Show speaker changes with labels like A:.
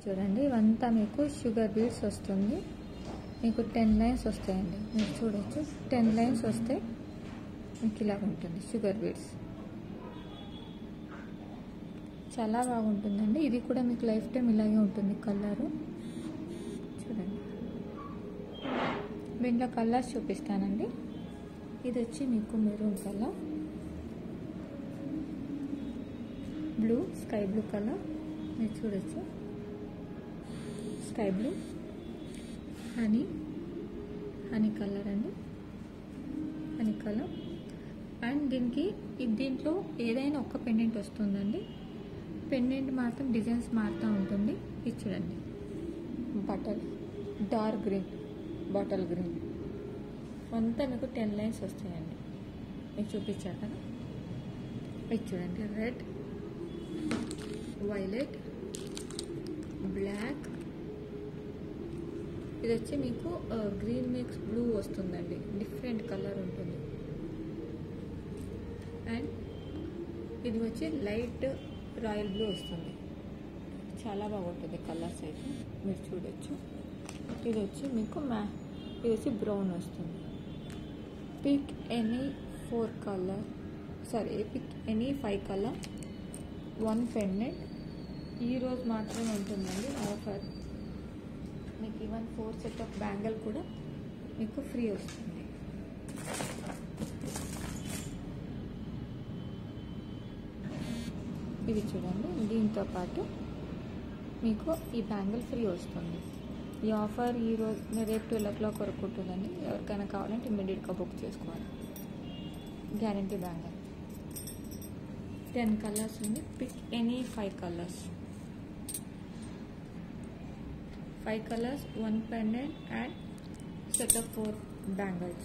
A: చూడండి ఇవంతా మీకు షుగర్ బీడ్స్ వస్తుంది. మీకు 10 లైన్స్ వస్తాయండి. మీరు చూడొచ్చు 10 లైన్స్ వస్తే మీకు ఇలా ఉంటుంది షుగర్ బీడ్స్. చాలా బాగుంటుందండి. ఇది కూడా మీకు లైఫ్ టైం ఇలాగే ఉంటుంది కలరు. చూడండి దీంట్లో కలర్స్ చూపిస్తానండి. ఇది వచ్చి మీకు maroon colour, blue, sky blue colour, మీరు చూడొచ్చు స్కై బ్లూ, హనీ కలర్ అండి, హనీ కలర్. అండ్ దీంట్లో ఏదైనా ఒక్క పెండెంట్ వస్తుందండి. పెండెంట్ మాత్రం డిజైన్స్ మారుతూ ఉంటుంది. ఇది చూడండి డార్క్ గ్రీన్, బాటిల్ గ్రీన్ అంతా మీకు 10 లైన్స్ వస్తాయండి. మీకు చూపించారు కదా. ఇది చూడండి రెడ్, వైలెట్, బ్లాక్, ఇది వచ్చి మీకు గ్రీన్ మిక్స్ బ్లూ వస్తుందండి. డిఫరెంట్ కలర్ ఉంటుంది. అండ్ ఇది వచ్చి లైట్ రాయల్ బ్లూ వస్తుంది. చాలా బాగుంటుంది కలర్స్ అయితే మీరు చూడొచ్చు. ఇది వచ్చి మీకు ఇది వచ్చి బ్రౌన్ వస్తుంది. Pick any 5 colour 1 pendant. ఈరోజు మాత్రమే ఉంటుందండి ఆఫర్. మీకు ఈవెన్ 4 సెట్ ఆఫ్ బ్యాంగిల్ కూడా మీకు ఫ్రీ వస్తుంది. ఇది చూడండి దీంతో పాటు మీకు ఈ బ్యాంగిల్ ఫ్రీ వస్తుంది. ఈ ఆఫర్ ఈరోజు రేపు 12 o'clock వరకు ఉంటుందండి. ఎవరికైనా కావాలంటే ఇమ్మీడియట్గా బుక్ చేసుకోవాలి. గ్యారంటీ బ్యాంగిల్ 10 కలర్స్ ఉంది. Pick any 5 colours 1 pendant and set of 4 bangles.